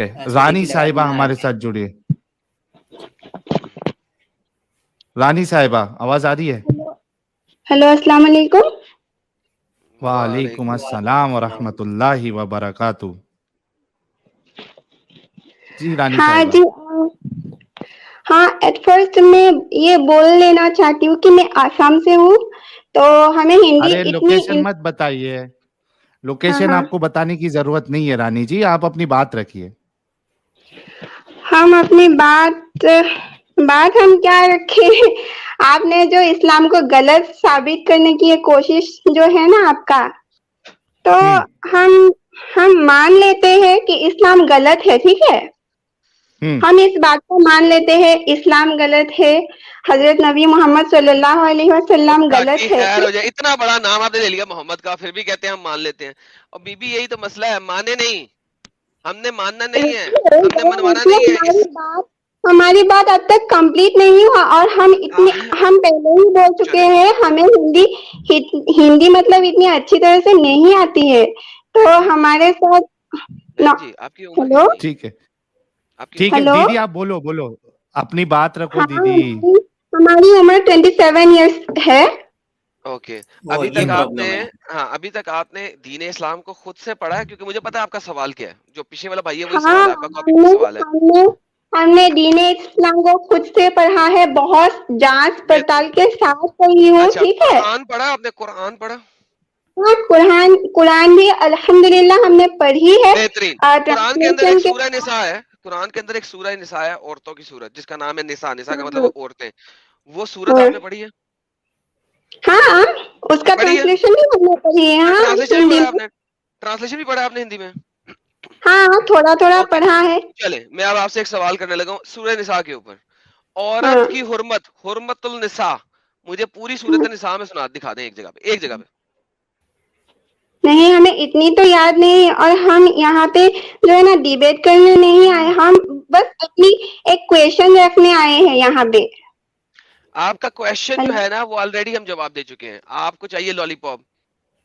Okay, सूर्य रानी की लड़ाई साहिबा में हमारे आए थे। साथ जुड़िए। रानी साहिबा, आवाज आ रही है? हेलो, अस्सलाम वालेकुम। वालेकुम अस्सलाम व रहमतुल्लाहि व बरकातुहू। जी रानी हाँ साहिबा। जी, हाँ, एट फर्स्ट मैं ये बोल लेना चाहती हूँ कि मैं आसाम से हूँ, तो हमें हिंदी अरे लोकेशन मत बताइए, लोकेशन हाँ। आपको बताने की जरूरत नहीं है रानी जी, आप अपनी बात रखिए। हम अपनी बात हम क्या रखें? आपने जो इस्लाम को गलत साबित करने की ये कोशिश जो है ना आपका, तो हम मान लेते हैं कि इस्लाम गलत है, ठीक है। हम इस बात को मान लेते हैं इस्लाम गलत है, हजरत नबी मोहम्मद सल्लल्लाहु अलैहि वसल्लम गलत है। खैर हो जाए, इतना बड़ा नाम आपने ले लिया मोहम्मद का, फिर भी कहते हैं हम मान लेते हैं। और बीबी यही तो मसला है, माने नहीं, हमने मानना नहीं है, हमने मनवाना नहीं है। हमारी बात अब तक कंप्लीट नहीं हुआ और हम पहले ही बोल चुके हैं, हमें हिंदी मतलब इतनी अच्छी तरह से नहीं आती है, तो हमारे साथ जी आपकी उम्र हेलो, ठीक है, ठीक है दीदी, आप बोलो अपनी बात रखो। हाँ, दीदी हमारी उम्र 27 इयर्स है। ओके, अभी तक आपने दीन इस्लाम को खुद से पढ़ा है? क्योंकि मुझे पता है आपका सवाल क्या है, जो पीछे वाला भाई है वही सवाल है आपका, कॉपी पेस्ट सवाल है। हमने दीन इस्लाम को खुद से पढ़ा है, बहुत जांच पड़ताल के साथ पढ़ी हूँ। अच्छा, ठीक है, कुरान पढ़ा आपने? कुरान पढ़ा? हाँ, कुरान भी अल्हम्दुलिल्लाह हमने पढ़ी है। बेहतरीन। कुरान के अंदर एक सूरह निसा है, कुरान के अंदर एक सूरह निसा है, औरतों की सूरत, जिसका नाम है निसा। निसा का मतलब औरतें। वो सूरत आपने पढ़ी है? हाँ, उसका ट्रांसलेशन भी हमने पढ़ी है। हाँ, ट्रांसलेशन भी पढ़ा आपने हिंदी में? हाँ, थोड़ा थोड़ा पढ़ा है। चले, मैं अब आपसे एक सवाल करने लगा हूँ सूरह निसा के ऊपर। औरत की हुर्मतुल निसा, मुझे पूरी सूरत निसा में सुना दिखा दें एक जगह पे। नहीं, हमें इतनी तो याद नहीं, और हम यहाँ पे जो है ना डिबेट करने नहीं आए, हम बस अपनी एक क्वेश्चन रखने आए हैं यहाँ पे। आपका क्वेश्चन जो है ना वो ऑलरेडी हम जवाब दे चुके हैं। आपको चाहिए लॉलीपॉप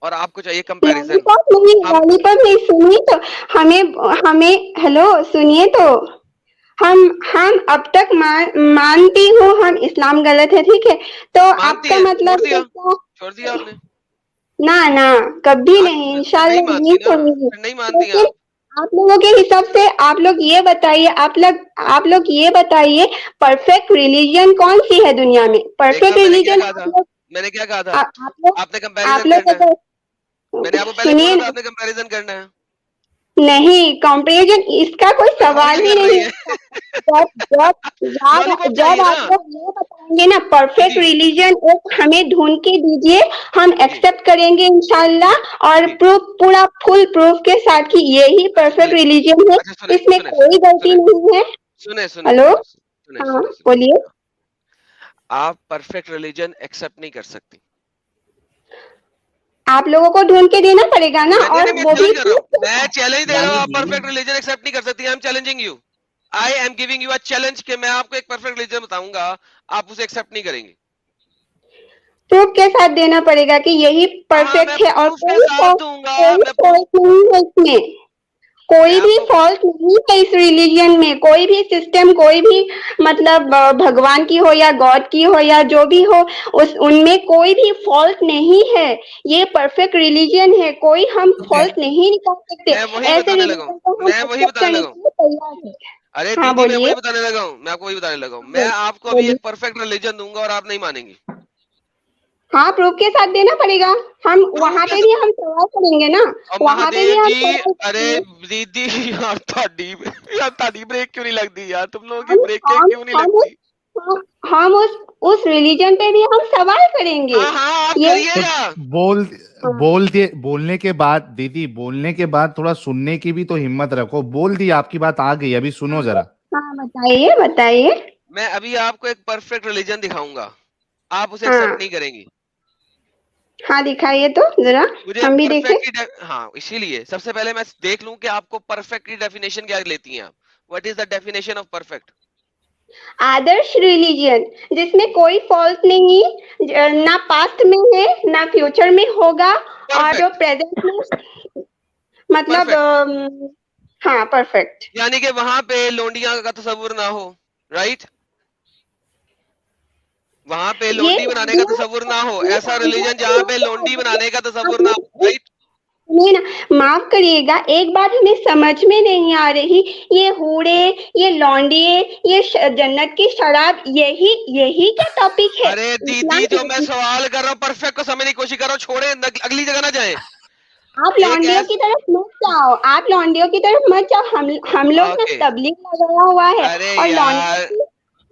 और आपको चाहिए कंपैरिजन। लॉलीपॉप नहीं, सुनिए तो, हमें हेलो सुनिए तो, हम अब तक मानती हूँ हम इस्लाम गलत है, ठीक है, तो आपका मतलब छोड़ दिया आपने? ना कभी नहीं, इंशाल्लाह नहीं मानती आप लोगों के हिसाब से आप लोग ये बताइए, आप लोग ये बताइए, परफेक्ट रिलीजन कौन सी है दुनिया में? परफेक्ट रिलीजन मैंने क्या कहा था? आपने कंपैरिजन करना है। मैंने आपको पहले बोला था आपने कंपैरिजन करना है। नहीं, कंपैरिजन इसका कोई सवाल ही नहीं है। जब आप लोग ये बताएंगे ना परफेक्ट रिलीजन, एक हमें ढूंढ के दीजिए, हम एक्सेप्ट करेंगे इंशाल्लाह, और पूरा फुल प्रूफ के साथ कि यही परफेक्ट रिलीजन है, इसमें कोई गलती नहीं है। सुने हेलो, हाँ बोलिए। आप परफेक्ट रिलीजन एक्सेप्ट नहीं कर सकती, आप लोगों को ढूंढ के देना पड़ेगा ना। और वो भी मैं चैलेंज दे रहा हूँ, आप परफेक्ट रिलीजन एक्सेप्ट नहीं कर सकती। I am challenging you, I am giving you a challenge कि मैं आपको एक परफेक्ट रिलीजन बताऊंगा, आप उसे एक्सेप्ट नहीं करेंगे। प्रूफ के साथ देना पड़ेगा कि यही परफेक्ट है, और कोई भी फॉल्ट नहीं है इस रिलीजन में। कोई भी सिस्टम, कोई भी मतलब भगवान की हो या गॉड की हो या जो भी हो, उनमें कोई भी फॉल्ट नहीं है। ये परफेक्ट रिलीजन है, कोई हम फॉल्ट नहीं निकाल सकते। ऐसे रिलीजन को हम एक्सेप्ट करने के लिए तैयार हैं। अरे दीदी, मैं वही बताने लगा हूँ, मैं आपको अभी एक परफेक्ट रिलीजन दूंगा और आप नहीं मानेंगी। हाँ, प्रूफ के साथ देना पड़ेगा। हम वहाँ पे भी हम सवाल करेंगे ना, वहाँ पे भी हम। अरे दीदी यार ताड़ी ब्रेक क्यों नहीं लगती यार, तुम लोगों की ब्रेक क्यों नहीं लगती? हम उस रिलीजन पे भी हम सवाल करेंगे। आप करिएगा। बोलने के बाद दीदी, बोलने के बाद थोड़ा सुनने की भी तो हिम्मत रखो। बोल दी, आपकी बात आ गई, अभी सुनो जरा। हाँ बताइए। मैं अभी आपको एक परफेक्ट रिलीजन दिखाऊंगा, आप उसे एक्सेप्ट नहीं करेंगी। हाँ, दिखाइए तो जरा, हम भी देखें। हाँ, इसीलिए सबसे पहले मैं देख लूं कि आपको परफेक्ट की डेफिनेशन क्या लेती हैं आप। What is the definition of perfect? Adarsh religion जिसमें कोई फॉल्ट नहीं, ना पास्ट में है ना फ्यूचर में होगा, और जो प्रेजेंट में मतलब हाँ परफेक्ट। यानी कि वहां पे लोंडियां का तस्वुर ना हो, राइट? वहां पे ये लोंडी बनाने का तस्वुर ना हो, ऐसा रिलीजन जहाँ पे लोंडी बनाने का तस्वुर ना हो, राइट? सुनिए ना, माफ करिएगा, एक बात हमें समझ में नहीं आ रही। ये हूरे, ये लौंडिये, ये जन्नत की शराब, यही यही क्या टॉपिक है? अरे इस्लाम दीदी, जो मैं यही- सवाल कर रहा हूँ परफेक्ट को समझने की कोशिश कर रहा हूँ, छोड़े अगली जगह ना जाए। आप एक लौंडियों ऐस की तरफ मत जाओ, आप लौंडियों की तरफ मत जाओ। हम लोग ना ओके, तबलीग लगाया हुआ है, अरे और यार,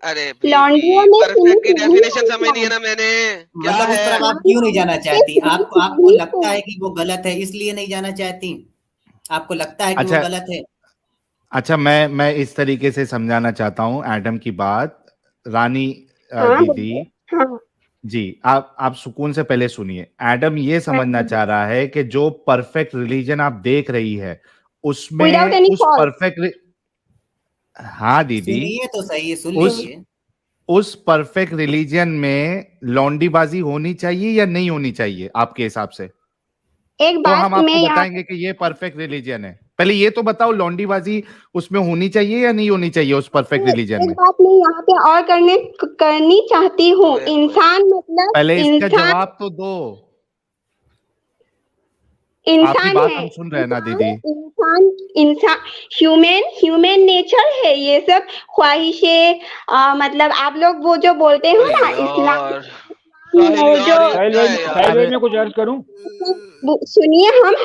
अरे लौंडियों बेबी, में परफेक्ट की फिनिश नहीं डेफिनेशन होता समझनी है है। ना मैंने, क्या मतलब उस है? तरफ आप इस्लाम क्यों नहीं जाना में चाहती? फिनिश आपको आपको नहीं लगता है होता। कि वो गलत है इसलिए नहीं जाना चाहती? आपको लगता है कि वो अच्छा, गलत है? अच्छा, मैं इस तरीके से समझाना चाहता हूँ एडम की बात। रानी हाँ दीदी बोलिए। हाँ जी, आप सुकून से पहले सुनिए। एडम ये समझना चाह रहा है कि जो परफेक्ट रिलीजन आप देख रही है विदाउट उसमें एनी उस फॉल्ट। परफेक्ट, हाँ दीदी, सुनिए तो सही है, सुन उस लीजिए। उस परफेक्ट रिलीजन में लौंडीबाजी होनी चाहिए या नहीं होनी चाहिए आपके हिसाब से? एक तो बात हम मैं आपको यहाँ बताएंगे कि ये परफेक्ट रिलीजन है। पहले ये तो बताओ, लौंडीबाजी उसमें होनी चाहिए या नहीं होनी चाहिए उस परफेक्ट रिलीजन एक में? बात मैं यहाँ पे और करनी चाहती हूँ। ओए होए, इंसान मतलब पहले इसका इंसान, जवाब तो दो। आपकी इंसान बात है। हम सुन रहे हैं ना इंसान दीदी। इंसान इंसान ह्यूमन नेचर है ये सब। ख्वाहिशें, मतलब आप लोग वो जो बोलते हो ओए ना, इस्लाम, यार, साहिल वो जो यार, ये क्या है यार? अरे मैं कुछ अर्ज करूं? सुनिए, हम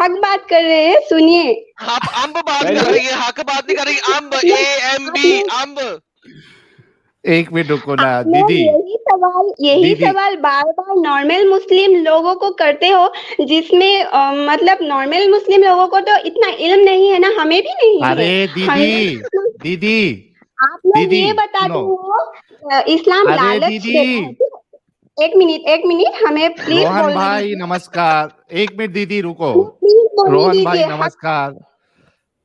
हक बात कर रहे हैं, सुनिए। आप अम्ब बात साहिल कर भाई, रही है, हक बात नहीं कर रही। अम्ब, आपने AMB, आपने अम्ब। एक मिनट रुको ना आप लोग दीदी। यही दीदी, सवाल बार बार नॉर्मल मुस्लिम लोगों को करते हो, जिसमें मतलब नॉर्मल मुस्लिम लोगों को तो इतना इल्म नहीं है ना, हमें भी नहीं अरे है। हम दीदी, लोग दीदी, आप लोग दीदी ये बताते सुनो। हो इस्लाम अरे लालच दीदी, देता है। एक मिनट, हमें प्लीज रोहन बोलने भाई दीजिए। नमस्कार। एक मिनट दीदी रुको। हमें प्लीज बोलने रोहन भाई दीजिए। हक नमस्कार।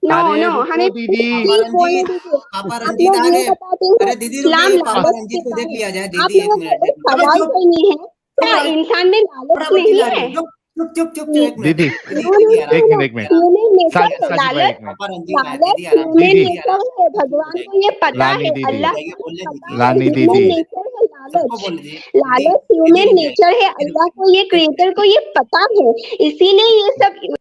नो अरे नो, रुको हमें दीदी। पापा प्लीज बोलने रंजीत, दीजिए। पापा आप रंजीत लोग आ ये गए। बताते हो अरे दीदी रुक इस्लाम जाइए, पापा लालच रंजीत को देता देख है। लिया जाए। आप दीदी एक लोगों मिनट, को एक एक मिनट। अबे सवाल चुप, करनी है, चुप क्या रहो। इंसान में बड़ा लालच बच्ची नहीं ला रही है? है। चुप चुप चुप चुप चुप, नो एक मिनट, दीदी दीदी नो दीदी आराम, एक नो, मिनट, एक मिनट। आराम। ह्यूमन नेचर है साजिद भाई एक लालच। मिनट। पापा रंजीत आए, लालच दीदी आराम, ह्यूमन दीदी, दीदी आराम। नेचर है, चुप चुप हो भगवान को जाइए। ये पता रानी है, दीदी, अल्लाह जाइए, को बोलने ये पता दीजिए, है। रानी बोलने ह्यूमन दीदी, दीजिए, नेचर है सबको लालच। बोलने दीजिए। दीदी, लालच दीदी ह्यूमन रुक जाइए, नेचर है, दीदी रुक अल्लाह को, ये जाइए। एक क्रिएटर मिनट। को ये पता है, इसीलिए ये सब।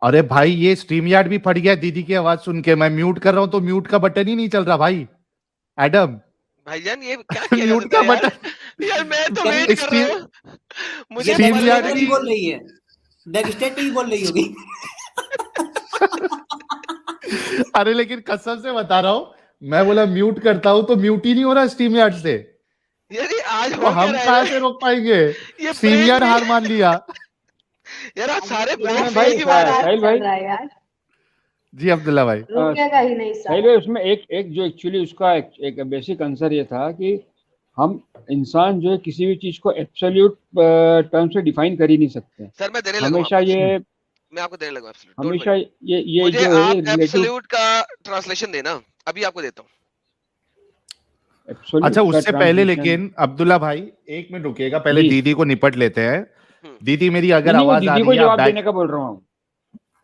अरे भाई ये स्ट्रीम यार्ड भी फट गया दीदी की आवाज सुन के। मैं म्यूट कर रहा हूं तो म्यूट का बटन ही नहीं चल रहा भाई। एडम भाईजान, ये क्या किया जा म्यूट सकता का है यार? बटन। यार मैं तो कभी वेट कर रहा स्ट्रीम हूँ, मुझे ये तो स्ट्रीम डेग मालूम स्टेट यार्ड है पे भी भी कि बोल रही है। डेग स्टेट पे भी बोल रही होगी। अरे लेकिन कसम से बता रहा हूं, मैं बोला म्यूट करता हूं तो म्यूट ही नहीं हो रहा स्ट्रीम यार्ड से। यार ये आज तो हो क्या हम रहा है कहां यार? से रोक पाएंगे? ये स्ट्रीम ब्रेक यार्ड फेल, हार मान लिया। यार आज सारे उसमें ब्रेक ना फेल भाई, की बात है। साहिल भाई, जी अब्दुल्ला भाई। रुकेगा ही नहीं साहिल भाई, उसमें एक एक जो एक्चुअली उसका एक बेसिक आंसर ये था कि हम इंसान जो है किसी भी चीज को एब्सोल्यूट टर्म से डिफाइन कर ही नहीं सकते। सर मैं देने लगा हूँ हमेशा आपको, ये मैं आपको देने लगा हूँ एब्सोल्यूट, डोंट हमेशा वरी। ये मुझे जो है आप रिलेटिव एब्सोल्यूट का ट्रांसलेशन देना, अभी आपको देता हूँ। अच्छा एब्सोल्यूट का उससे पहले ट्रांसलेशन। लेकिन अब्दुल्ला भाई एक मिनट रुकिएगा, पहले जी, दीदी को निपट लेते हैं। दीदी मेरी अगर नहीं वो आवाज आ दीदी रही को है आप जवाब देने बैक। का बोल रहा हूँ।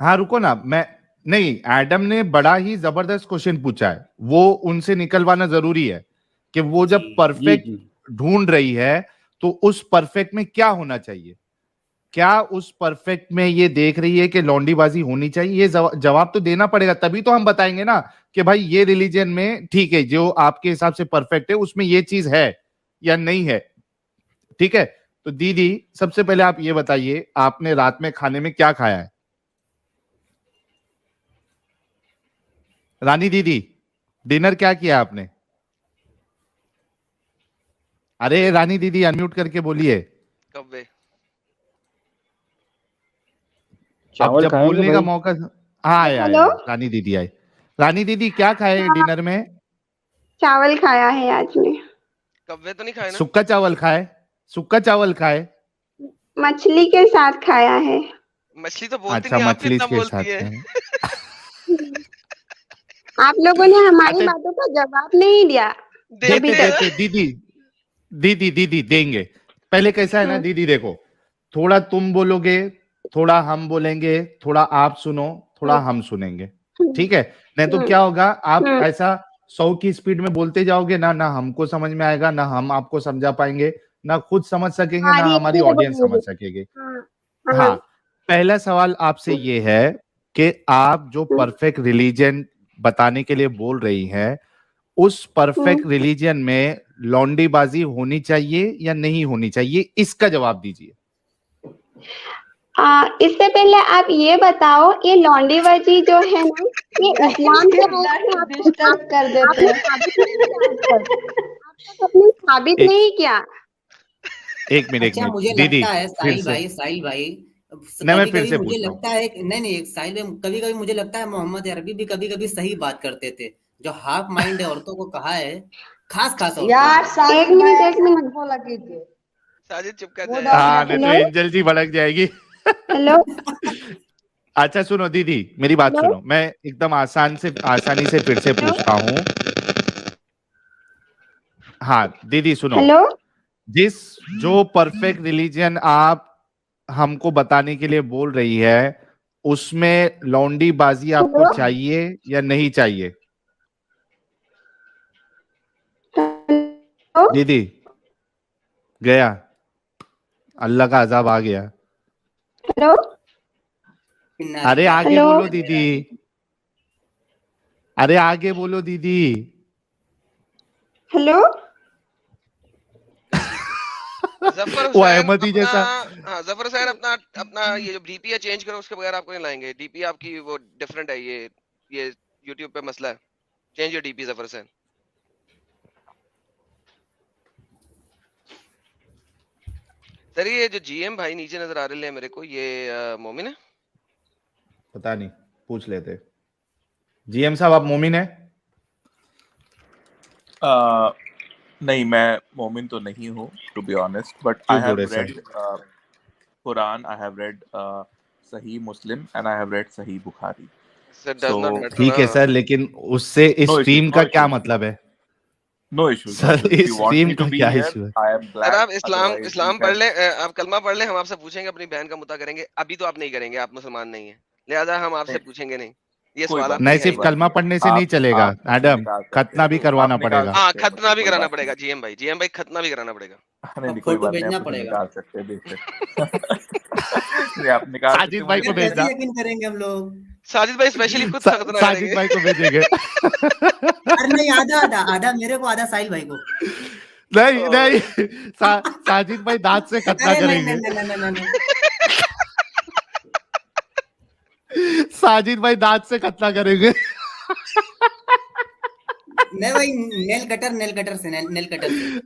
हाँ रुको ना, मैं नहीं, एडम ने बड़ा ही जबरदस्त क्वेश्चन पूछा है, वो उनसे निकलवाना जरूरी है कि वो जब जी जी परफेक्ट जी, ढूंढ रही है तो उस परफेक्ट में क्या होना चाहिए। क्या उस परफेक्ट में ये देख रही है कि लौंडीबाजी होनी चाहिए? ये जवाब तो देना पड़ेगा, तभी तो हम बताएंगे ना कि भाई ये रिलीजन में ठीक है, जो आपके हिसाब से परफेक्ट है उसमें ये चीज है या नहीं है। ठीक है, तो दीदी सबसे पहले आप ये बताइए, आपने रात में खाने में क्या खाया है? रानी दीदी, डिनर क्या किया आपने? अरे रानी दीदी अनम्यूट करके बोलिए। कब्बे। अब चावल जब खाएंगे बोलने का भाई। मौका, हाँ आए हेलो, रानी दीदी आए। रानी दीदी क्या खाए डिनर में? चावल खाया है आज में। कब्बे तो नहीं खाए ना? सुक्का चावल खाए? सुक्का चावल खाए? मछली के साथ खाया है। मछली तो बोलती अच्छा नहीं, आप मछली कितना के बोलती साथ है? खाए। आप लोगों ने हमारी अच्छा बातों का जवाब नहीं दिया अभी देते देते हैं तक। ना। देते दीदी, दीदी दीदी देंगे। पहले कैसा है ना हम्म, दीदी, देखो थोड़ा तुम बोलोगे, थोड़ा हम बोलेंगे, थोड़ा आप सुनो, थोड़ा हम्म, हम सुनेंगे। ठीक है, नहीं तो क्या होगा, आप हम्म। ऐसा 100 की स्पीड में बोलते जाओगे ना, ना हमको समझ में आएगा, ना हम आपको समझा पाएंगे, ना खुद समझ सकेंगे, ना हमारी ऑडियंस समझ सकेगी। हाँ, पहला सवाल आपसे ये है कि आप जो परफेक्ट रिलीजन बताने के लिए बोल रही हैं, उस परफेक्ट रिलीजन में लौंडीबाजी होनी चाहिए या नहीं होनी चाहिए, इसका जवाब दीजिए। इससे पहले आप ये बताओ, ये लौंडीबाजी जो है ना, ये इस्लाम के डिस्टर्ब कर देते हैं। आपने साबित नहीं किया। एक मिनट अच्छा, मुझे दीदी, लगता है फिर से साहिल भाई नहीं, मैं कभी फिर कभी से मुझे पूछता हूँ। लगता है नहीं साहिल भाई, कभी कभी मुझे लगता है मोहम्मद अरबी भी कभी कभी सही बात करते थे। जो हाफ माइंड औरतों को कहा है, खास औरतों यार को। एक मिनट बोला कीजिए। साजिद चुप कर वो जाए। हाँ, नहीं तो हेलो? एंजल जी भड़क जाएगी। हेलो, अच्छा सुनो दीदी, मेरी बात हेलो? सुनो, मैं एकदम आसानी से फिर से पूछता हूँ। हाँ दीदी सुनो, हेलो? जो परफेक्ट रिलीजन आप हमको बताने के लिए बोल रही है, उसमें लौंडीबाजी आपको हेलो? चाहिए या नहीं चाहिए? हेलो? दीदी गया, अल्लाह का अजाब आ गया। हेलो? अरे आगे हेलो? बोलो दीदी, अरे आगे बोलो दीदी। हेलो? जफर वो हुसैन अहमदी अपना, जैसा। हाँ जफर हुसैन अपना ये जो डीपी है चेंज करो, उसके बगैर आपको नहीं लाएंगे। डीपी आपकी वो डिफरेंट है, ये यूट्यूब पे मसला है। Change your DP Zafar Hussain. Sir ये जो जीएम भाई नीचे नजर आ रहे हैं मेरे को, ये मोमिन है? पता नहीं, पूछ लेते। जीएम साहब, आप मोमिन है? नहीं, मैं मोमिन तो नहीं हूँ to be honest, but I have read Quran, I have read Sahih Muslim and I have read Sahih Bukhari. ठीक है सर, लेकिन उससे इस स्ट्रीम का क्या मतलब है? नो इशू सर, इस स्ट्रीम का क्या इशू है? I am glad. सर आप इस्लाम पढ़ ले, आप कलमा पढ़ ले, हम आपसे पूछेंगे, अपनी बहन का मुद्दा करेंगे। अभी तो आप नहीं करेंगे, आप मुसलमान नहीं है, लिहाजा हम आपसे पूछेंगे नहीं। ये सवाल आप नहीं, सिर्फ कलमा पढ़ने से नहीं चलेगा मैडम, खतना भी करवाना पड़ेगा। हाँ, खतना भी कराना पड़ेगा। जीएम भाई खतना भी कराना पड़ेगा। नहीं, कोई बात नहीं, आप निकाल सकते हैं, बेशक। आप निकाल, साजिद भाई को भेजना। यकीन करेंगे हम लोग। साजिद भाई स्पेशली खुद खतना साजिद भाई को भेजेंगे। अरे नहीं, आधा मेरे को, आधा साहिल भाई को। नहीं, साजिद भाई दांत से खतना करेंगे। नहीं। साजिद भाई दांत से खतना करेंगे। नहीं भाई, नेल कटर से।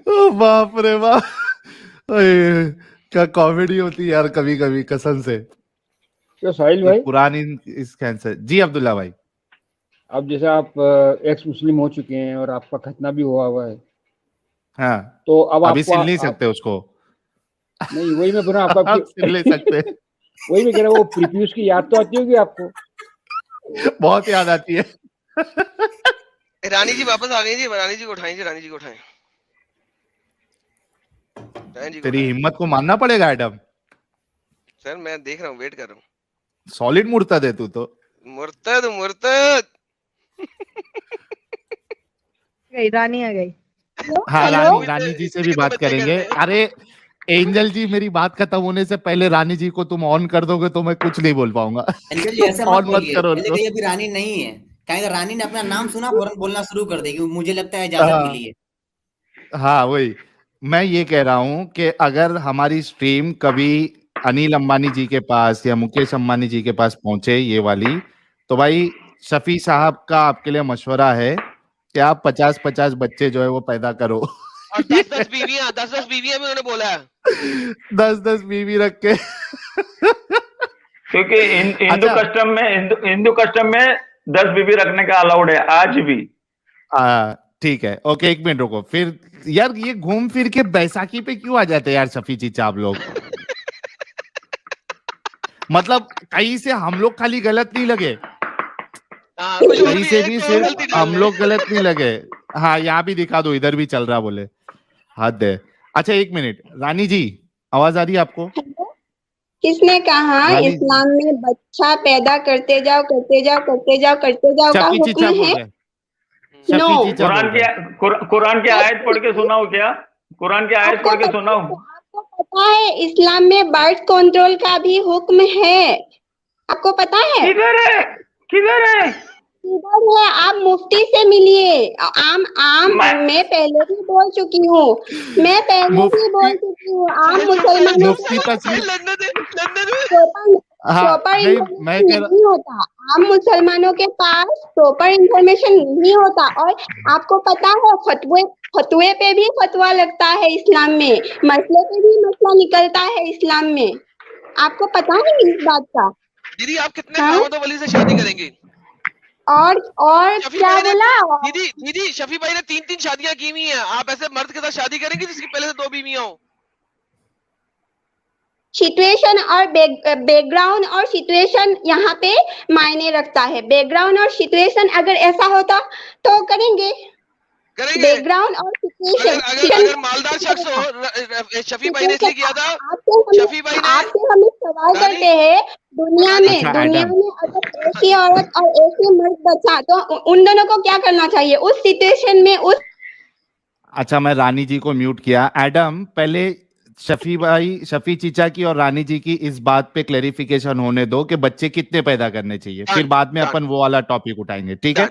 ओ बाप रे बाप, क्या कॉमेडी होती है यार कभी कभी, कसम से। क्या साहिल भाई, पुरानी इस कैंसर। जी अब्दुल्ला भाई, अब जैसे आप एक्स मुस्लिम हो चुके हैं और आपका खतना भी हुआ है, हाँ, तो अब अभी आपको सिल नहीं सकते उसको। नहीं, वही मैं बोल रहा हूँ, आप सिल नहीं सकते। वही मैं कह रहा हूँ, वो प्रीव्यूज की याद तो आती होगी आपको? बहुत याद आती है। रानी जी वापस आ गई जी, रानी जी को उठाएं जी, रानी जी को उठाएं। तेरी हिम्मत को मानना पड़ेगा एडम। सर मैं देख रहा हूँ, वेट कर रहा हूँ। सॉलिड मुर्तद है तू तो। मुर्तद। रानी आ गई। हाँ, रानी जी से भी बात करेंगे। अरे एंजल जी, मेरी बात खत्म होने से पहले रानी जी को तुम ऑन कर दोगे तो मैं कुछ नहीं बोल पाऊंगा। एंजल जी ऐसे ऑन मत करो। अभी रानी नहीं है, कहेगा रानी ने अपना नाम सुना फौरन बोलना शुरू कर देगी, मुझे लगता है इजाजत मिली है। हाँ वही मैं ये कह रहा हूं कि अगर हमारी स्ट्रीम कभी अनिल अंबानी जी के पास या मुकेश अंबानी जी के पास पहुंचे ये वाली, तो भाई शफी साहब का आपके लिए मशवरा है कि आप 50-50 बच्चे जो है वो पैदा करो। और 10-10 बीवियां भी उन्होंने बोला है। 10-10 बीवी रख के। क्योंकि हिंदू कस्टम में 10 बीवी रखने का अलाउड है आज भी। ठीक है, ओके, एक मिनट रुको। फिर यार ये घूम फिर के बैसाखी पे क्यों आ जाते हैं यार शफी चीचा आप लोग? मतलब कहीं से हम लोग खाली गलत नहीं लगे, कहीं से भी सिर्फ हम लोग गलत नहीं लगे। हाँ, यहाँ भी दिखा दो, इधर भी चल रहा बोले, हद है। अच्छा एक मिनट, रानी जी आवाज आ रही है आपको? किसने कहा रानी इस्लाम में बच्चा पैदा करते जाओ करते जाओ करते जाओ करते जाओ का शफी चीचा हुक्म बोल है? रहे हैं, नो। शफी चीचा कुरान बोल की रहे हैं। कुरान की आयत पढ़ के सुनाओ क्या? कुरान की आयत आपको पढ़ के पता सुनाओ। है, आपको पता है इस्लाम में बर्थ कंट्रोल का भी हुक्म है, आपको पता है? किधर है? किधर है? किधर है? आप मुफ्ती से मिलिए। मैं पहले भी बोल चुकी हूँ, मैं पहले भी मुफ्ती बोल चुकी हूँ, आप साहिल चुप, मुसलमानों मुफ्ती के तशरीफ साहिल लड़ने दे, लड़ने दे। हाँ प्रॉपर नहीं, मैं इंफॉर्मेशन कह रहा नहीं होता, आप मुसलमानों के पास प्रॉपर इंफॉर्मेशन नहीं होता। और आपको पता है फतवे पे भी फतवा लगता है इस्लाम में, मसले पे भी मसला निकलता है इस्लाम में, आपको पता है इस बात का? दीदी आप कितने हाँ? मोहम्मद वली से शादी करेंगी? और शफी क्या भाई ने बोला? दीदी शफी भाई ने 3-3 शादियां की हुई हैं, आप ऐसे मर्द के साथ शादी करेंगी जिसकी पहले से 2 बीवियां हो? सिचुएशन और बैकग्राउंड और सिचुएशन यहाँ पे मायने रखता है। बैकग्राउंड और सिचुएशन अगर ऐसा होता तो करेंगे। बैकग्राउंड और सिचुएशन अगर मालदार शख्स हो, शफी भाई ने इसलिए किया था, शफी भाई ने आपसे हम एक सवाल करते हैं, दुनिया में अगर ऐसी औरत और ऐसे मर्द बचा तो उन दोनों को क्या करना चाहिए उस सिचुएशन में? अच्छा, मैं रानी जी को म्यूट किया। एडम, पहले शफी चीचा की और रानी जी की इस बात पे क्लेरिफिकेशन होने दो कि बच्चे कितने पैदा करने चाहिए, फिर बाद में अपन वो वाला टॉपिक उठाएंगे, ठीक है?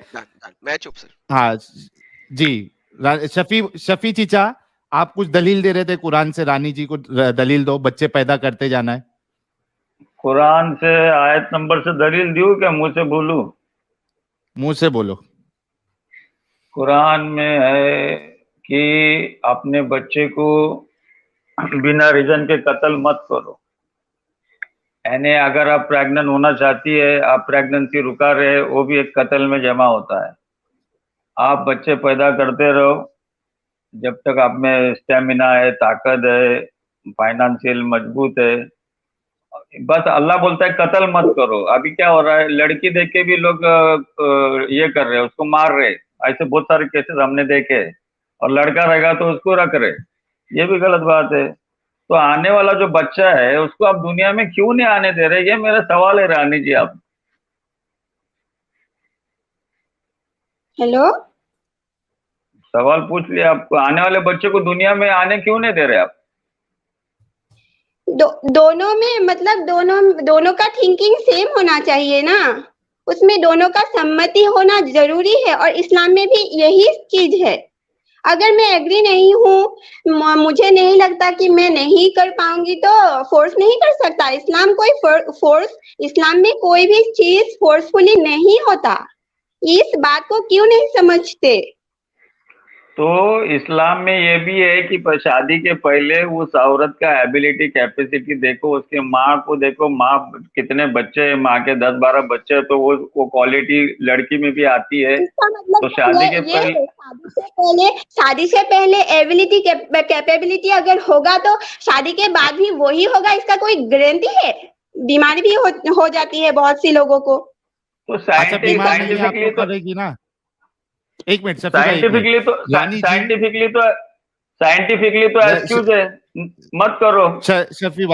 मैं चुप सर। हाँ जी, शफी चीचा, आप कुछ दलील दे रहे थे कुरान से, रानी जी को दलील दो, बच्चे पैदा करते जाना है। कुरान से आयत नंबर से दलील दूं क्या मुंह से बोलूं? मुंह से बोलो। कुरान में है कि अपने बच्चे को बिना रीजन के कत्ल मत करो। यानी अगर आप प्रेग्नेंट होना चाहती है, आप प्रेगनेंसी रुका रहे, वो भी एक कत्ल में जमा होता है। आप बच्चे पैदा करते रहो जब तक आप में स्टेमिना है, ताकत है, फाइनेंशियल मजबूत है। बस अल्लाह बोलता है कत्ल मत करो। अभी क्या हो रहा है, लड़की देख के भी लोग ये कर रहे हैं, उसको मार रहे, ऐसे बहुत सारे केसेस हमने देखे। और लड़का रहेगा तो उसको रख रहे, ये भी गलत बात है। तो आने वाला जो बच्चा है उसको आप दुनिया में क्यों नहीं आने दे रहे, ये मेरा सवाल है रानी जी। आप हेलो, सवाल पूछ लिया, आपको आने वाले बच्चे को दुनिया में आने क्यों नहीं दे रहे आप? दोनों में मतलब दोनों का थिंकिंग सेम होना चाहिए ना, उसमें दोनों का सम्मति होना जरूरी है। और इस्लाम में भी यही चीज है। अगर मैं एग्री नहीं हूँ, मुझे नहीं लगता कि मैं नहीं कर पाऊंगी तो फोर्स नहीं कर सकता। इस्लाम कोई फोर्स, इस्लाम में कोई भी चीज फोर्सफुली नहीं होता। इस बात को क्यों नहीं समझते? तो इस्लाम में ये भी है कि शादी के पहले उस औरत का एबिलिटी, कैपेसिटी देखो, उसके माँ को देखो, माँ कितने बच्चे हैं, माँ के 10-12 बच्चे, तो वो क्वालिटी लड़की में भी आती है। मतलब तो शादी से पहले एबिलिटी, कैपेबिलिटी अगर होगा तो शादी के बाद भी वही होगा, इसका कोई गारंटी है? बीमारी भी हो जाती है बहुत सी लोगों को। तो साइंटिफिकली तो करेगी ना। एक मिनट, साइंटिफिकली तो एक्सक्यूज है, मत करो। शफी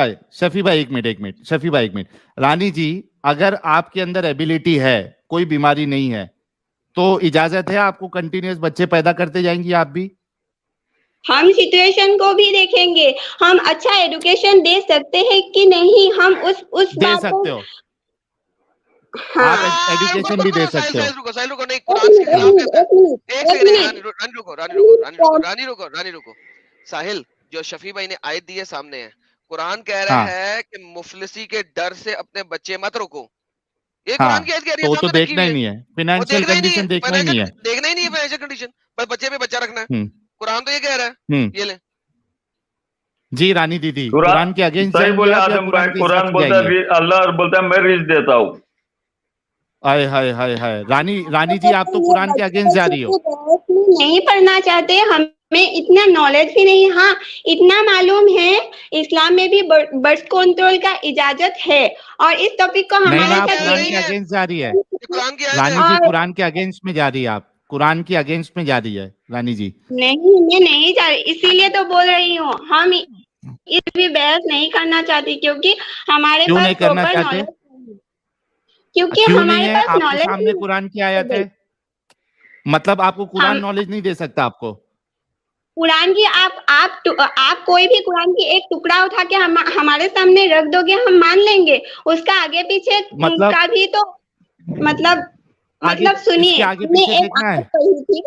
भाई एक मिनट। रानी जी, अगर आपके अंदर एबिलिटी है, कोई बीमारी नहीं है, तो इजाजत है आपको कंटिन्यूअस बच्चे पैदा करते जाएंगी आप भी? हम सिचुएशन को भी देखेंगे, हम अच्छा एजुकेशन दे सकते हैं कि नहीं, हम उस दे सकते हो। हाँ, आप एजुकेशन भी दे सकते हो। रुको नहीं, कुरान के खिलाफ रानी रुको। साहिल, जो शफी भाई ने आयत दी है सामने है, कुरान कह रहा है कि मुफलिसी के डर से अपने बच्चे मत रोको। ये कुरान की आयत कह रही है, तो देखना ही नहीं है, फाइनेंशियल कंडीशन देखना ही नहीं है, फाइनेंशियल कंडीशन, बस बच्चे पे बच्चा रखना है। कुरान तो ये कह रहा है। ये ले जी रानी दीदी, कुरान के अगेंस्ट सही बोले आदम भाई। कुरान बोलता है, अल्लाह बोलता है मैं रिस्क देता हूँ। हाय रानी जी, आप तो कुरान के अगेंस्ट जा रही हो। नहीं पढ़ना चाहते, हमें इतना नॉलेज भी नहीं। हाँ, इतना मालूम है इस्लाम में भी बर्थ कंट्रोल का इजाजत है। और इस टॉपिक को हमारे साथ कुरान के अगेंस्ट जा रही है रानी जी, कुरान के अगेंस्ट में जा रही है आप, कुरान के अगेंस्ट में जा रही है रानी जी। नहीं, मैं नहीं जा रही, इसीलिए तो बोल रही हूँ। हम इस भी बहस नहीं करना चाहती, क्योंकि हमारे क्यों पास नहीं करना प्रॉपर चाहते? नॉलेज, क्योंकि क्यों नहीं हमारे है? पास आपके नॉलेज सामने कुरान की आयत है, मतलब आपको कुरान नॉलेज नहीं दे सकता आपको? कुरान की आप कोई भी कुरान की एक टुकड़ा उठा के हमारे सामने रख दोगे, हम मान लेंगे। उसका आगे पीछे मतलब का भी तो मतलब आगे, सुनिए, इसके आगे हमने पीछे एक देखना है। आयत पढ़ी थी,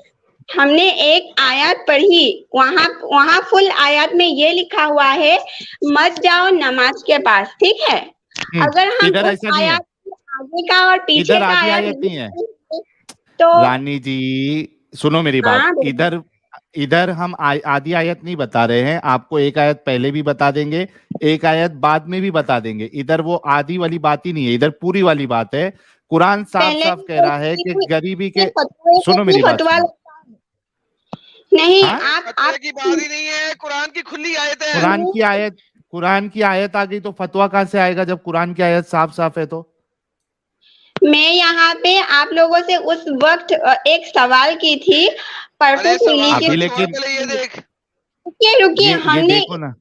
हमने एक आयत पढ़ी, वहाँ फुल आयत में ये लिखा हुआ है, मत जाओ नमाज के पास, ठीक है। अगर हम इधर उस ऐसा नहीं है, आयत आगे का और पीछे इधर का आधी आयत आयत नहीं है। तो रानी जी सुनो मेरी बात, हाँ, इधर इधर हम आधी आयत नहीं बता रहे हैं, आपको एक आयत पहले भी बता देंगे, एक आयत बाद में भी बता देंगे। इधर वो आधी वाली बात ही नहीं है, इधर पूरी वाली बात है। कुरान साफ पहले साफ कह रहा है कि गरीबी के, फतवे सुनो मेरी बात फतवा सुनो। नहीं, हाँ? आप की बात ही नहीं है, कुरान की खुली आयत है। कुरान की आयत आ गई तो फतवा कहां से आएगा जब कुरान की आयत साफ साफ है? तो मैं यहाँ पे आप लोगों से उस वक्त एक सवाल की थी, परसों सुनी अभी थी। लेकिन ये देख, रुकिए ये हमने देखो ना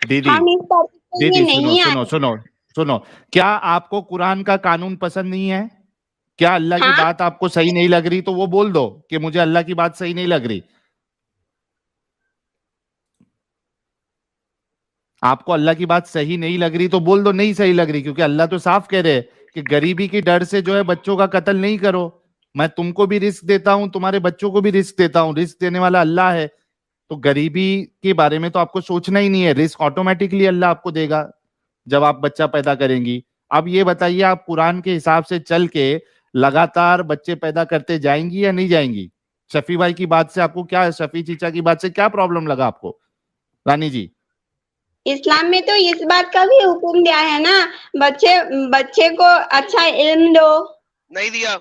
दीदी, हम इस टॉपिक पे दीदी सुनो नहीं सुनो आए। सुनो सुनो, क्या आपको कुरान का कानून पसंद नहीं है? क्या अल्लाह की हाँ? बात आपको सही नहीं लग रही? तो वो बोल दो कि मुझे अल्लाह की बात सही नहीं लग रही। आपको अल्लाह की बात सही नहीं लग रही तो बोल दो नहीं सही लग रही, क्योंकि अल्लाह तो साफ कह रहे हैं कि गरीबी की डर से जो है बच्चों का कत्ल नहीं करो। मैं तुमको भी रिस्क देता हूं, तुम्हारे बच्चों को भी रिस्क देता हूं, रिस्क देने वाला अल्लाह है। तो गरीबी के बारे में तो आपको सोचना ही नहीं है, रिस्क ऑटोमेटिकली अल्लाह आपको देगा जब आप बच्चा पैदा करेंगी। अब ये बताइए, आप कुरान के हिसाब से चल के लगातार बच्चे पैदा करते जाएंगी या नहीं जाएंगी? शफी भाई की बात से आपको क्या, शफी चीचा की बात से क्या प्रॉब्लम लगा आपको रानी जी? इस्लाम में तो इस बात का भी हुक्म दिया है ना, बच्चे को अच्छा इल्म दो। नहीं दिया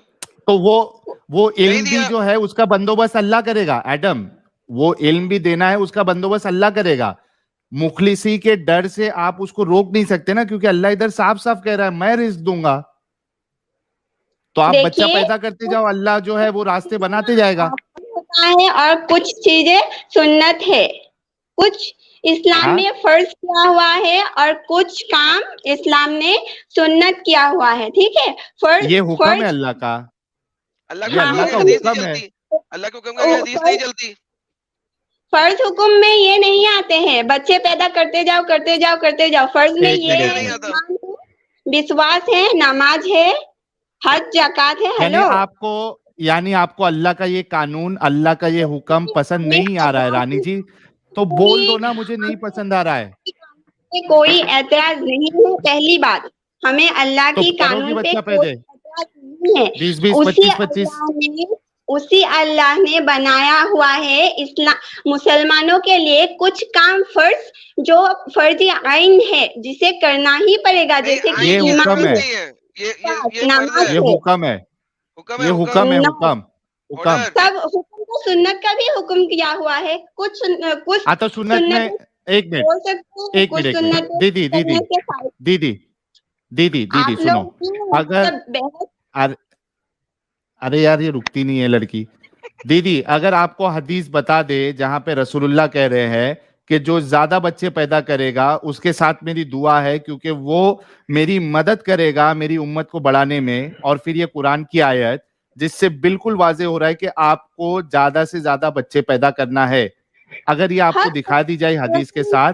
तो वो इल्म भी जो है उसका बंदोबस्त अल्लाह करेगा एडम, वो इल्म भी देना है, उसका बंदोबस्त अल्लाह करेगा। मुखलिसी के डर से आप उसको रोक नहीं सकते ना, क्योंकि अल्लाह इधर साफ साफ कह रहा है मैं रिस्क दूंगा। तो आप बच्चा पैदा करते जाओ, अल्लाह जो है वो रास्ते बनाते जाएगा। होता है और कुछ चीजें सुन्नत है, कुछ इस्लाम में फर्ज किया हुआ है और कुछ काम इस्लाम ने सुन्नत किया हुआ है, ठीक है। फर्ज ये हुक्म है अल्लाह का, अल्लाह ये अल्लाह का हुक्म है। अल्लाह के हुक्म का हदीस नहीं चलती। फर्ज हुक्म में ये नहीं आते हैं, बच्चे पैदा करते जाओ करते जाओ करते जाओ। फर्ज में ये है, विश्वास है, नमाज है, हज ज़कात है। हेलो, यानी आपको अल्लाह का ये कानून, अल्लाह का ये हुक्म पसंद नहीं आ रहा है रानी जी? तो बोल दो ना मुझे नहीं पसंद आ रहा है। कोई एतराज नहीं है। पहली बात, हमें अल्लाह की कानून पे कोई एतराज नहीं है। 20-20, 25-25 उसी अल्लाह ने बनाया हुआ है इस्लाम मुसलमानों के लिए कुछ काम फर्ज, जो फर्ज आइन है जिसे करना ही पड़ेगा, जैसे कि ये हुक्म है, नमाज, ये हुक्म है, ये हुक्म है, हुक्म सब हुक्म को सुन्नत का भी हुक्म किया हुआ है। कुछ तो सुन्नत में एक मिनट दीदी सुनो, अगर अरे यार ये रुकती नहीं है लड़की। दीदी अगर आपको हदीस बता दे जहां पे रसूलुल्लाह कह रहे हैं कि जो ज्यादा बच्चे पैदा करेगा उसके साथ मेरी दुआ है, क्योंकि वो मेरी मदद करेगा मेरी उम्मत को बढ़ाने में, और फिर ये कुरान की आयत जिससे बिल्कुल वाजे हो रहा है कि आपको ज्यादा से ज्यादा बच्चे पैदा करना है, अगर ये आपको दिखा दी जाए हदीस के साथ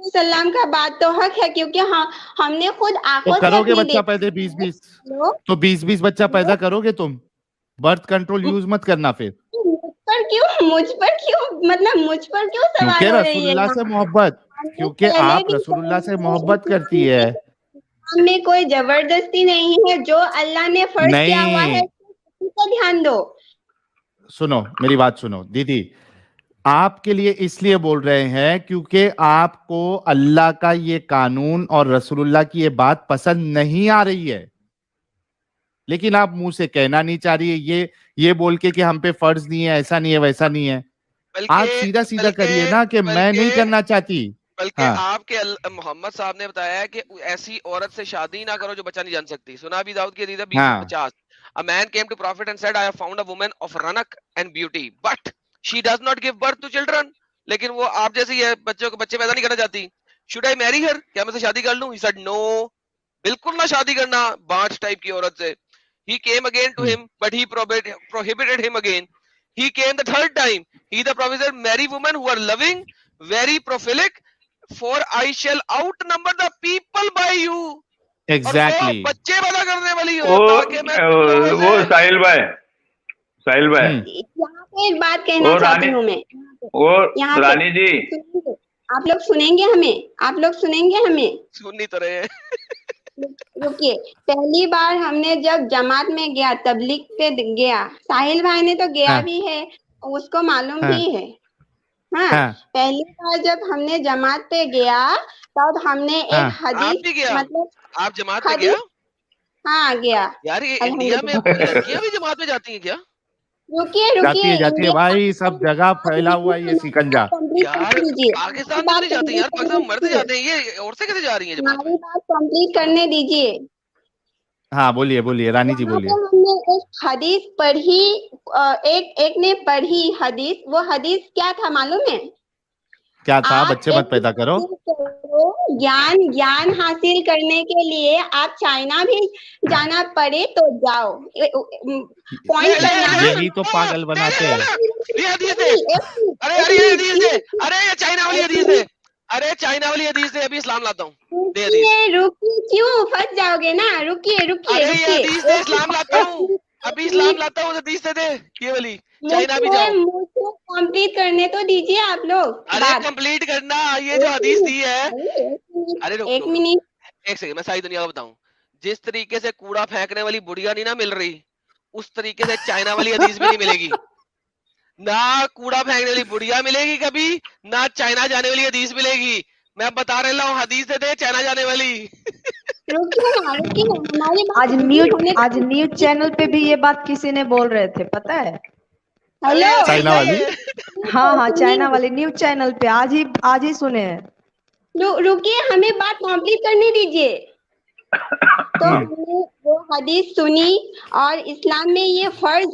सल्लम का बात तो हक है, क्योंकि हमने खुद आंखों तो करोगे बच्चा पैदा 20-20, तो 20-20 बच्चा पैदा करोगे तुम? बर्थ कंट्रोल यूज मत करना फिर। मुझ पर क्यों सवाल हो रही है? रसूलुल्लाह से मोहब्बत, क्योंकि आप रसूलुल्लाह से मोहब्बत करती है। हमें कोई जबरदस्ती नहीं है, जो अल्लाह ने फर्ज किया हुआ है उस पर ध्यान दो। सुनो मेरी बात सुनो दीदी, आपके लिए इसलिए बोल रहे हैं क्योंकि आपको अल्लाह का ये कानून और रसूलुल्लाह की ये बात पसंद नहीं आ रही है, लेकिन आप मुंह से कहना नहीं चाह रही है ये बोल के कि हम पे फर्ज नहीं है, ऐसा नहीं है, वैसा नहीं है। आप सीधा सीधा करिए ना कि मैं नहीं करना चाहती। बल्कि आपके मोहम्मद साहब ने बताया है कि ऐसी औरत से शादी ना करो जो बच्चा नहीं जान सकती। सुना अभी दाऊद की हदीस 20:50, a man came to prophet and said I have found a woman of ranak and beauty but she does not give birth to children. लेकिन वो आप जैसे ही है, बच्चे पैदा नहीं करना चाहती। शुड आई मैरी हर, क्या मैं से शादी कर लूं? ही सेड नो, बिल्कुल ना शादी करना बांझ टाइप की औरत से। He came again to him, but he prohibited him again. He came the third time. He the prophet said, marry women who are loving, very prolific, for I shall outnumber the people by you. Exactly. और बच्चे पैदा करने वाली हो ताकि मैं वो साहिल भाई यहाँ पे एक बात कहना चाहती हूँ मैं। वो रानी जी, आप लोग सुनेंगे हमें? सुन नहीं तो रहे हैं। रुकिए, पहली बार हमने जब जमात में गया, तबलीग पे गया, साहिल भाई ने तो गया भी है, उसको मालूम भी है। पहली बार जब हमने जमात पे गया तब हमने एक हदीस, मतलब आप जमात में गया? हाँ गया। यार ये इंडिया में लड़कियां भी जमात में जाती हैं क्या? रुकिए जाती है भाई, सब जगह फैला हुआ है ये शिकंजा। यार पाकिस्तान में नहीं जाते यार, पाकिस्तान में मर्द जाते हैं, ये औरतें कैसे जा रही हैं? हमारी बात कंप्लीट करने दीजिए। हाँ बोलिए रानी जी बोलिए। हमने एक हदीस पढ़ी, एक ने पढ़ी हदीस। वो हदीस क्या था मालूम है? क्या था? बच्चे मत पैदा करो। ज्ञान हासिल करने के लिए आप चाइना भी जाना पड़े तो जाओ। पॉइंट यही तो पागल बनाते हैं। अरे ये चाइना वाली हदीस है, चाइना वाली हदीस है, अभी इस्लाम लाता हूँ। रुकिए, क्यों फंस जाओगे ना? रुकिए इस्लाम लाता हूँ, अभी इस्लाम लाता हूँ, हदीस दे दे ये वाली। चाइना भी जाओ, मुझे कंप्लीट करने तो दीजिए आप लोग। अरे कंप्लीट करना, ये जो हदीस दी है। अरे एक मिनट, एक सेकंड, मैं सारी दुनिया को बताऊं। जिस तरीके से कूड़ा फेंकने वाली बुढ़िया नहीं ना मिल रही, उस तरीके से चाइना वाली हदीस भी नहीं मिलेगी। ना कूड़ा फेंकने वाली बुढ़िया मिलेगी कभी, ना चाइना जाने वाली हदीस मिलेगी। मैं बता रहा हूँ, हदीस दे दे चाइना जाने वाली। आज न्यूज चैनल पे भी ये बात किसी ने बोल रहे थे, पता है? हेलो, चाइना वाली? हाँ चाइना वाली न्यूज चैनल पे आज ही सुने हैं। रुकिए, हमें बात कंप्लीट करने दीजिए। तो हमने वो हदीस सुनी, और इस्लाम में ये फर्ज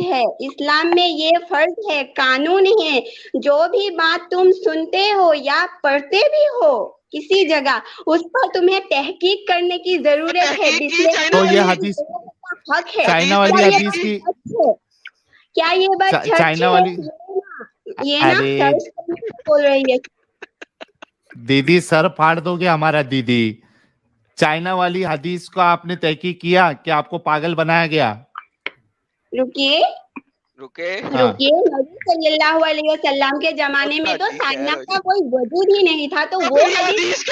है, कानून है। जो भी बात तुम सुनते हो या पढ़ते भी हो किसी जगह, उस पर तुम्हें तहकीक करने की जरूरत है। तो ये हदीस हक है। चाइना वाली हदीस की, क्या ये बात चाइना वाली? ये ना बोल रही है दीदी, सर फाड़ दोगे हमारा दीदी। चाइना वाली हदीस को आपने तहकीक किया कि आपको पागल बनाया गया? रुकिए, नबी सल्लल्लाहु अलैहि वसल्लम के जमाने में तो चाइना का कोई वजूद ही नहीं था, तो वो हदीस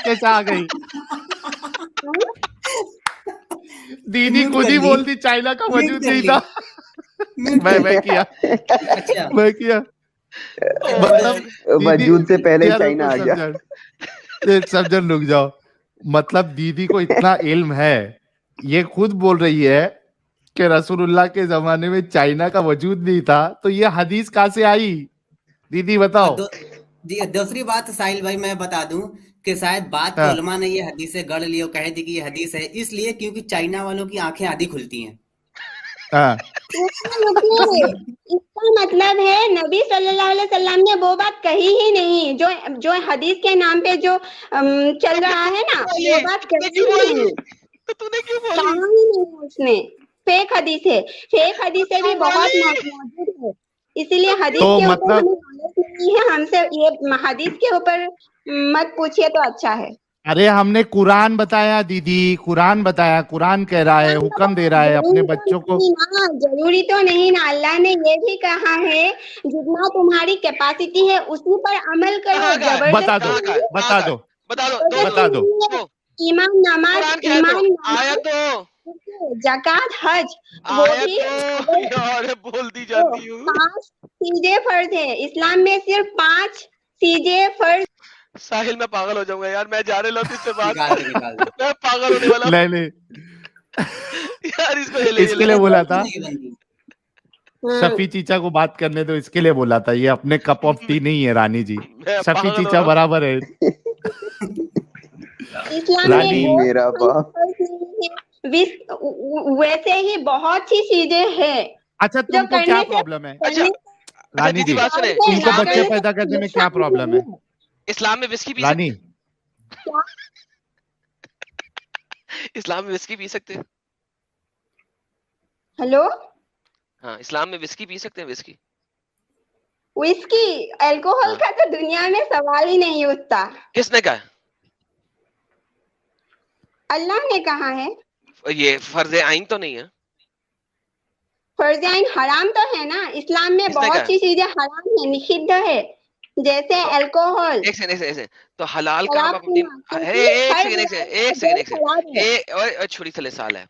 कैसे आ गई? दीदी खुद ही बोलती चाइना का वजूद नहीं था। मैं किया मतलब वजूद से पहले चाइना आ गया। समझन, रुक जाओ। मतलब दीदी को इतना इल्म है, ये खुद बोल रही है कि रसूलुल्लाह के जमाने में चाइना का वजूद नहीं था, तो ये हदीस कहाँ से आई? दीदी बताओ। दूसरी बात साहिल भाई मैं बता दूं कि शायद बात उलमा ने ये हदीस से गढ़ ली और कह दी कि ये हदीस है इसलिए क्योंकि चाइना वालों की आंखें आधी खुलती हैं। इसका मतलब है नबी सल्लल्लाहु अलैहि वसल्लम ने वो बात कही ही नहीं जो हदीस के नाम पे जो चल रहा है ना, वो बात कही ही नहीं। तूने क्यों बोली? कहा ही नहीं उसने। फेक हदीस है, फेक हदीसें भी बहुत मौजूद है, इसीलिए हदीस के ऊपर हमें नॉलेज नहीं है। हमसे ये हदीस के ऊपर मत पूछिए तो अच्छा है। अरे हमने कुरान बताया दीदी, कुरान बताया, कुरान कह रहा है, हुक्म दे रहा है अपने बच्चों को। जरूरी तो नहीं ना, अल्लाह ने ये भी कहा है जितना तुम्हारी कैपेसिटी है उसी पर अमल करो। बता दो। ईमान, नमाज, ज़कात, हज, वो भी बोल दी जाती हूँ। 5 चीजें फर्ज है इस्लाम में, सिर्फ 5 चीजें फर्ज। साहिल मैं पागल हो जाऊंगा यार, मैं जाने लगा इससे बात। मैं पागल होने वाला। नहीं यार इसके लिए बोला था, शफी चीचा को बात करने दो, इसके लिए बोला था। ये अपने कप ऑफ टी नहीं है रानी जी, शफी चीचा बराबर है। रानी मेरा बाप। वैसे ही बहुत सी चीजें हैं। अच्छा तुमको क्या प्रॉब्लम है? रानी जी, बात सुने, उनको बच्चे पैदा करने में क्या प्रॉब्लम है? इस्लाम में विस्की पी रानी, इस्लाम में विस्की पी सकते हैं? हेलो, हाँ, इस्लाम में विस्की पी सकते हैं? विस्की विस्की, अल्कोहल का तो दुनिया में सवाल ही नहीं उठता। किसने कहा? अल्लाह ने कहा है। ये फर्ज आइन तो नहीं है? फर्ज आइन हराम तो है ना, इस्लाम में बहुत सी चीजें हराम है, निषिद्ध है, जैसे अल्कोहल। एक सेकंड, तो हलाल काम आप अपनी एक सेकंड छोटी सी साल है,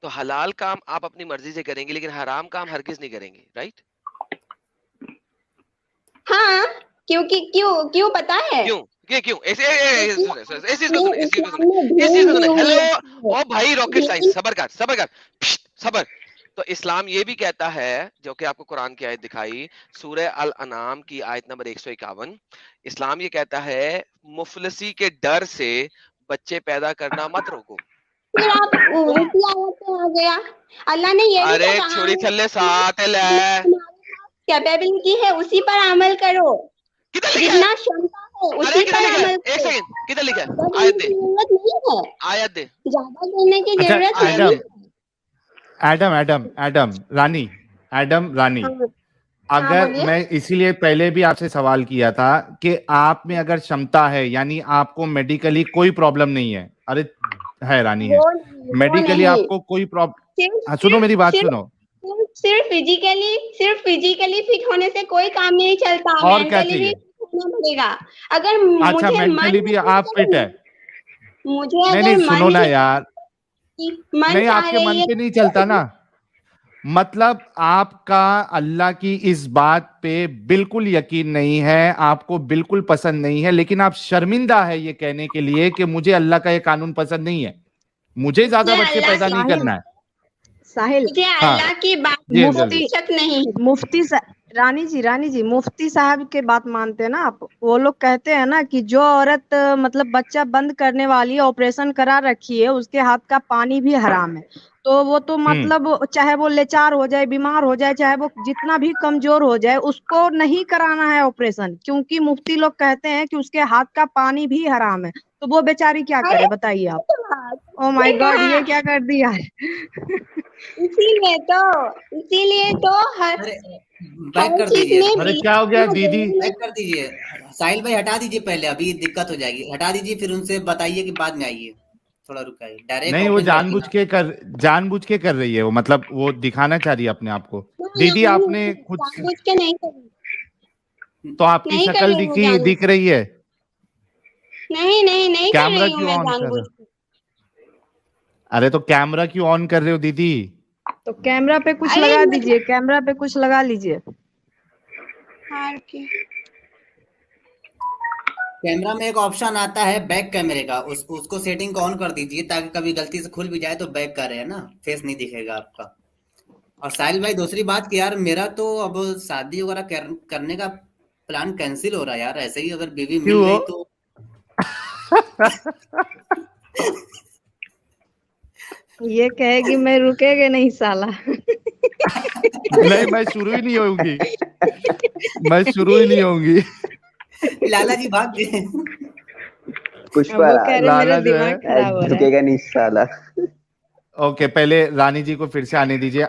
तो हलाल काम आप अपनी मर्जी से करेंगे, लेकिन हराम काम हरगिज नहीं करेंगे, राइट? हाँ, क्योंकि क्यों पता है? क्यों ऐसे हेलो ओ भाई, रॉकेट साइंस, सबर। तो इस्लाम ये भी कहता है, जो कि आपको कुरान की आयत दिखाई, सूरह अल अनाम की आयत नंबर 151, इस्लाम ये कहता है मुफलसी के डर से बच्चे पैदा करना मत रोको। फिर आप उसी आयत पे आ गया, अल्लाह ने ये भी अरे छोड़ी थल्ले साथ कैपेबिलिटी है, उसी पर अमल करो, जितना क्षमता है उसी पर अमल करो। एक सेकंड, किधर लिखा है? आयत दे, जरूरत नहीं है, आयत दे, ज्यादा करने की जरूरत नहीं। एडम रानी, अगर मैं इसीलिए पहले भी आपसे सवाल किया था कि आप में अगर क्षमता है, यानी आपको मेडिकली कोई प्रॉब्लम नहीं है। अरे है रानी, है मेडिकली आपको कोई प्रॉब्लम, सुनो मेरी बात सुनो, सिर्फ फिजिकली फिट होने से कोई काम नहीं चलता, और क्या चाहिए? पड़ेगा। अगर अच्छा, मेंटली भी आप फिट है? मुझे नहीं, सुनो ना यार, नहीं आपके मन पे नहीं चलता ना, मतलब आपका अल्लाह की इस बात पे बिल्कुल यकीन नहीं है, आपको बिल्कुल पसंद नहीं है, लेकिन आप शर्मिंदा है ये कहने के लिए कि मुझे अल्लाह का ये कानून पसंद नहीं है, मुझे ज्यादा बच्चे पैदा नहीं करना है। साहिल, मुझे अल्लाह की बात मुफ्ती शक नहीं, रानी जी, मुफ्ती साहब के बात मानते हैं ना आप? वो लोग कहते हैं ना कि जो औरत मतलब बच्चा बंद करने वाली ऑपरेशन करा रखी है, उसके हाथ का पानी भी हराम है। तो वो तो मतलब चाहे वो लाचार हो जाए, बीमार हो जाए, चाहे वो जितना भी कमजोर हो जाए, उसको नहीं कराना है ऑपरेशन, क्योंकि मुफ्ती लोग कहते हैं कि उसके हाथ का पानी भी हराम है। तो वो बेचारी क्या करे, बताइए आप? ओ माय गॉड, ये क्या कर दिया है? इसीलिए तो बैक कर दीजिए। अरे क्या हो गया दीदी? बैक कर दीजिए, साहिल भाई हटा दीजिए पहले, अभी दिक्कत हो जाएगी, हटा दीजिए, फिर उनसे बताइए कि बाद में आइए, थोड़ा रुकाइए। डायरेक्ट नहीं, वो जानबूझ के कर रही है, वो मतलब वो दिखाना चाह रही है अपने आप को। दीदी आपने खुद जानबूझ के नहीं करी, तो आपकी शक्ल दिख रही है? नहीं कैमरा क्यों ऑन कर रहे हो? अरे तो कैमरा क्यों ऑन कर रहे हो दीदी? तो कैमरा पे कुछ लगा दीजिए, कैमरा पे कुछ लगा लीजिए। कैमरा में एक ऑप्शन आता है बैक कैमरे का, उसको सेटिंग को ऑन कर दीजिए, ताकि कभी गलती से खुल भी जाए तो बैक कर रहे हैं ना, फेस नहीं दिखेगा आपका। और साहिल भाई, दूसरी बात कि यार मेरा तो अब शादी वगैरह करने का प्लान कैंसिल हो रहा है यार, ऐसे ही अगर बीवी मिल गई तो ये कहेगी मैं रुकेगा नहीं साला। नहीं, मैं शुरू ही नहीं होंगी। लाला जी भाग गए। पुष्पा, लाला जो है रुकेगा नहीं साला। ओके, पहले रानी जी को फिर से आने दीजिए।